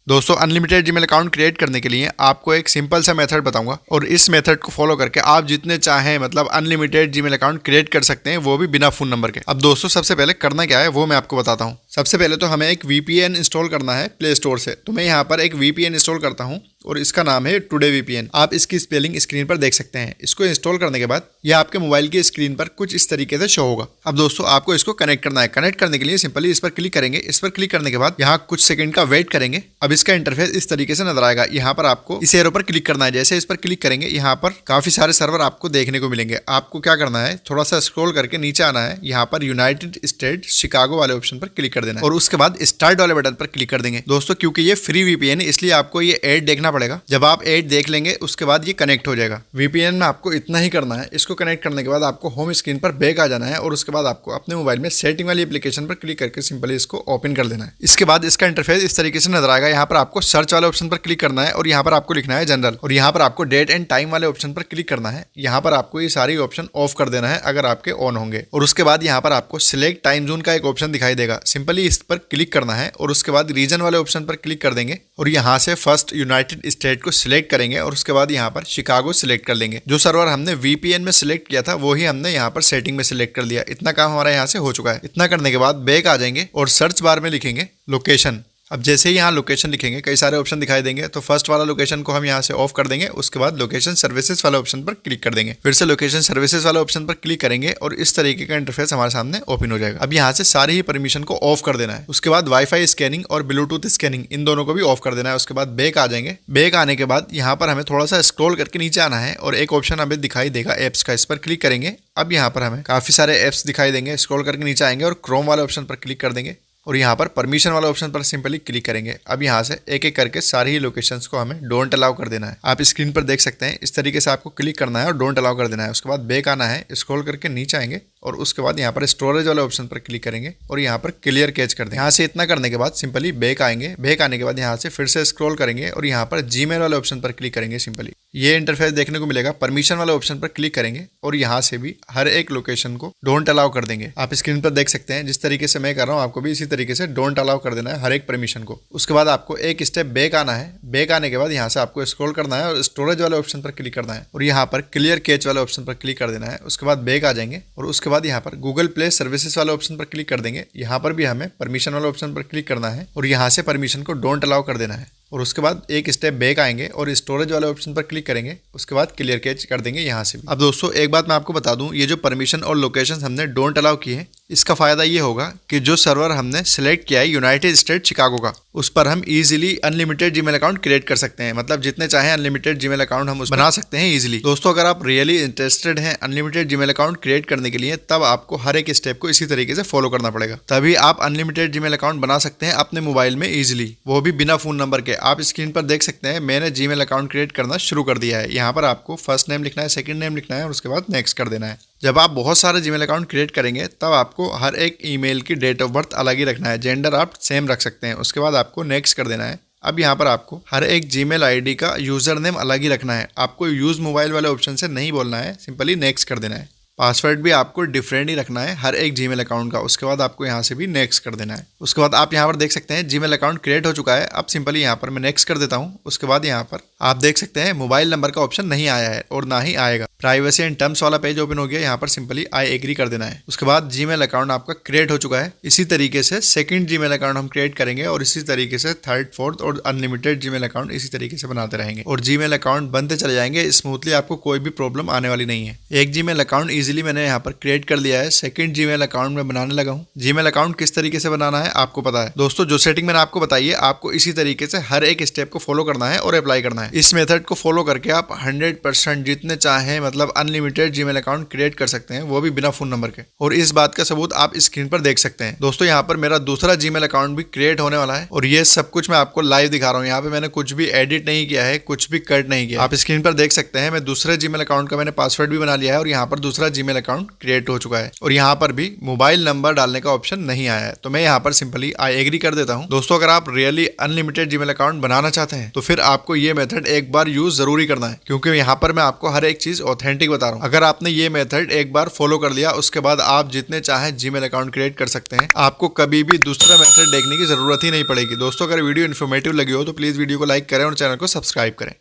दोस्तों unlimited Gmail account create करने के लिए आपको एक सिंपल सा मेथड बताऊंगा और इस मेथड को फॉलो करके आप जितने चाहें मतलब अनलिमिटेड जीमेल अकाउंट क्रिएट कर सकते हैं, वो भी बिना फोन नंबर के। अब दोस्तों सबसे पहले करना क्या है वो मैं आपको बताता हूं। सबसे पहले तो हमें एक VPN इंस्टॉल करना है प्ले स्टोर से। तो मैं यहाँ पर एक VPN इंस्टॉल करता हूँ और इसका नाम है टुडे VPN। आप इसकी स्पेलिंग स्क्रीन पर देख सकते हैं। इसको इंस्टॉल करने के बाद ये आपके मोबाइल की स्क्रीन पर कुछ इस तरीके से शो होगा। अब दोस्तों आपको इसको कनेक्ट करना है। कनेक्ट करने के लिए सिंपली इस पर क्लिक करेंगे। इस पर क्लिक करने के बाद यहाँ कुछ सेकंड का वेट करेंगे। अब इसका इंटरफेस इस तरीके से नजर आएगा। यहाँ पर आपको इस एरो पर क्लिक करना है। जैसे इस पर क्लिक करेंगे यहाँ पर काफी सारे सर्वर आपको देखने को मिलेंगे। आपको क्या करना है, थोड़ा सा स्क्रॉल करके नीचे आना है। यहाँ पर यूनाइटेड स्टेट शिकागो वाले ऑप्शन पर क्लिक कर देना है और उसके बाद स्टार्ट वाले बटन पर क्लिक कर देंगे। दोस्तों क्योंकि ये फ्री VPN है इसलिए आपको ये ऐड देखना पड़ेगा। जब आप ऐड देख लेंगे उसके बाद ये कनेक्ट हो जाएगा। VPN में आपको इतना ही करना है। इसको कनेक्ट करने के बाद आपको होम स्क्रीन पर बैक आ जाना है और उसके बाद आपको अपने मोबाइल में सेटिंग वाली एप्लीकेशन पर क्लिक करके सिंपली इसको ओपन कर देना है। इसके बाद इसका इंटरफेस इस तरीके से नजर आएगा। यहाँ पर आपको सर्च वाले ऑप्शन पर क्लिक करना है और यहाँ पर आपको लिखना है जनरल और यहाँ पर आपको डेट एंड टाइम वाले ऑप्शन पर क्लिक करना है। यहाँ पर आपको ये सारी ऑप्शन ऑफ कर देना है अगर आपके ऑन होंगे और उसके बाद यहाँ पर आपको सिलेक्ट टाइम जोन का एक ऑप्शन दिखाई देगा। सिंपली इस पर क्लिक करना है और उसके बाद रीजन वाले ऑप्शन पर क्लिक कर देंगे और यहाँ से फर्स्ट यूनाइटेड स्टेट को सिलेक्ट करेंगे और उसके बाद यहाँ पर शिकागो सिलेक्ट कर लेंगे। जो सर्वर हमने VPN में सिलेक्ट किया था वही हमने यहाँ पर सेटिंग में सिलेक्ट कर लिया। इतना काम हमारा यहाँ से हो चुका है। इतना करने के बाद बैक आ जाएंगे और सर्च बार में लिखेंगे लोकेशन। अब जैसे ही यहाँ लोकेशन लिखेंगे कई सारे ऑप्शन दिखाई देंगे। तो फर्स्ट वाला लोकेशन को हम यहाँ से ऑफ कर देंगे। उसके बाद लोकेशन सर्विसेज वाले ऑप्शन पर क्लिक कर देंगे। फिर से लोकेशन सर्विसेज वाले ऑप्शन पर क्लिक करेंगे और इस तरीके का इंटरफेस हमारे सामने ओपन हो जाएगा। अब यहाँ से सारी ही परमिशन को ऑफ कर देना है। उसके बाद वाईफाई स्कैनिंग और ब्लूटूथ स्कैनिंग इन दोनों को भी ऑफ कर देना है। उसके बाद बैक आ जाएंगे। बैक आने के बाद यहाँ पर हमें थोड़ा सा स्क्रॉल करके नीचे आना है और एक ऑप्शन हमें दिखाई देगा एप्स का। इस पर क्लिक करेंगे। अब यहाँ पर हमें काफी सारे एप्स दिखाई देंगे। स्क्रॉल करके नीचे आएंगे और क्रोम वाले ऑप्शन पर क्लिक कर देंगे और यहाँ पर परमिशन वाले ऑप्शन पर सिंपली क्लिक करेंगे। अब यहाँ से एक एक करके सारी ही लोकेशंस को हमें डोंट अलाउ कर देना है। आप स्क्रीन पर देख सकते हैं इस तरीके से आपको क्लिक करना है और डोंट अलाउ कर देना है। उसके बाद बैक आना है, स्क्रॉल करके नीचे आएंगे और उसके बाद यहाँ पर स्टोरेज वाले ऑप्शन पर क्लिक करेंगे और यहाँ पर क्लियर कैच कर देंगे। यहाँ से इतना करने के बाद सिंपली बैक आएंगे। बैक आने के बाद यहाँ से फिर से स्क्रॉल करेंगे और यहाँ पर जीमेल वाले ऑप्शन पर क्लिक करेंगे। सिंपली ये इंटरफेस देखने को मिलेगा। परमिशन वाले ऑप्शन पर क्लिक करेंगे और यहाँ से भी हर एक लोकेशन को डोंट अलाउ कर देंगे। आप स्क्रीन पर देख सकते हैं जिस तरीके से मैं कर रहा हूँ आपको भी इसी तरीके से डोंट अलाउ कर देना है हर एक परमिशन को। उसके बाद आपको एक स्टेप बैक आना है। बैक आने के बाद यहाँ से आपको स्क्रॉल करना है और स्टोरेज वाले ऑप्शन पर क्लिक करना है और यहाँ पर क्लियर कैच वाले ऑप्शन पर क्लिक कर देना है। उसके बाद बैक आ जाएंगे और उसके बाद यहाँ पर गूगल प्ले सर्विसेज वाले ऑप्शन पर क्लिक कर देंगे। यहाँ पर भी हमें परमिशन वाले ऑप्शन पर क्लिक करना है और यहाँ से परमिशन को डोंट अलाउ कर देना है और उसके बाद एक स्टेप बैक आएंगे और स्टोरेज वाले ऑप्शन पर क्लिक करेंगे। उसके बाद क्लियर कैच कर देंगे यहाँ से भी। अब दोस्तों एक बात मैं आपको बता दूं, ये जो परमिशन और लोकेशन हमने डोंट अलाउ किए हैं इसका फायदा ये होगा कि जो सर्वर हमने सिलेक्ट किया है यूनाइटेड स्टेट शिकागो का, उस पर हम easily unlimited Gmail account create कर सकते हैं। मतलब जितने चाहे अनलिमिटेड जीमेल अकाउंट हम बना सकते हैं इजीली। दोस्तों अगर आप रियली इंटरेस्टेड हैं अनलिमिटेड जीमेल अकाउंट क्रिएट करने के लिए, तब आपको हर एक स्टेप को इसी तरीके से फॉलो करना पड़ेगा। तभी आप अनलिमिटेड जीमेल अकाउंट बना सकते हैं अपने मोबाइल में इजिली, वो भी बिना फोन नंबर के। आप स्क्रीन पर देख सकते हैं मैंने जीमेल अकाउंट क्रिएट करना शुरू कर दिया है। यहाँ पर आपको फर्स्ट नेम लिखना है, सेकंड नेम लिखना है और उसके बाद नेक्स्ट कर देना है। जब आप बहुत सारे जीमेल अकाउंट क्रिएट करेंगे तब आपको हर एक ईमेल की डेट ऑफ बर्थ अलग ही रखना है। जेंडर आप सेम रख सकते हैं। उसके बाद आपको नेक्स्ट कर देना है। अब यहाँ पर आपको हर एक जीमेल आईडी का यूजर नेम अलग ही रखना है। आपको यूज मोबाइल वाले ऑप्शन से नहीं बोलना है, सिंपली नेक्स्ट कर देना है। पासवर्ड भी आपको डिफरेंट ही रखना है हर एक जीमेल अकाउंट का। उसके बाद आपको यहाँ से भी नेक्स्ट कर देना है। उसके बाद आप यहाँ पर देख सकते हैं जीमेल अकाउंट क्रिएट हो चुका है। अब सिंपली यहाँ पर मैं नेक्स्ट कर देता हूँ। उसके बाद यहाँ पर आप देख सकते हैं मोबाइल नंबर का ऑप्शन नहीं आया है और ना ही आएगा। प्राइवेसी एंड टर्म्स वाला पेज ओपन हो गया। यहाँ पर सिंपली आई एग्री कर देना है। उसके बाद जीमेल अकाउंट आपका क्रिएट हो चुका है। इसी तरीके से सेकंड जीमेल अकाउंट हम क्रिएट करेंगे और इसी तरीके से थर्ड, फोर्थ और अनलिमिटेड जीमेल अकाउंट इसी तरीके से बनाते रहेंगे और जीमेल अकाउंट बनते चले जाएंगे स्मूथली। आपको कोई भी प्रॉब्लम आने वाली नहीं है। एक जीमेल अकाउंट इजीली मैंने यहाँ पर क्रिएट कर लिया है। सेकंड जीमेल अकाउंट में बनाने लगा हूँ। जीमेल अकाउंट किस तरीके से बनाना है आपको पता है। दोस्तों जो सेटिंग मैंने आपको बताई है आपको इसी तरीके से हर एक स्टेप को फॉलो करना है और अप्लाई करना है। इस मेथड को फॉलो करके आप 100% जितने चाहे मतलब अनलिमिटेड जीमेल अकाउंट क्रिएट कर सकते हैं, वो भी बिना फोन नंबर के। और इस बात का सबूत आप स्क्रीन पर देख सकते हैं। दोस्तों यहाँ पर मेरा दूसरा जीमेल अकाउंट भी क्रिएट होने वाला है और ये सब कुछ मैं आपको लाइव दिखा रहा हूँ। यहाँ पे मैंने कुछ भी एडिट नहीं किया है, कुछ भी कट नहीं किया। आप स्क्रीन पर देख सकते हैं मैं दूसरे जीमेल अकाउंट का मैंने पासवर्ड भी बना लिया है और यहाँ पर दूसरा जीमेल अकाउंट क्रिएट हो चुका है और यहाँ पर भी मोबाइल नंबर डालने का ऑप्शन नहीं आया है। तो मैं यहाँ पर सिंपली आई एग्री कर देता हूँ। दोस्तों अगर आप रियली अनलिमिटेड जीमेल अकाउंट बनाना चाहते हैं तो फिर आपको ये मेथड एक बार यूज जरूरी करना है, क्योंकि यहाँ पर मैं आपको हर एक चीज ऑथेंटिक बता रहा हूँ। अगर आपने ये मेथड एक बार फॉलो कर लिया उसके बाद आप जितने चाहे जीमेल अकाउंट क्रिएट कर सकते हैं। आपको कभी भी दूसरा मेथड देखने की जरूरत ही नहीं पड़ेगी। दोस्तों अगर वीडियो इन्फॉर्मेटिव लगी हो तो प्लीज वीडियो को लाइक करें और चैनल को सब्सक्राइब करें।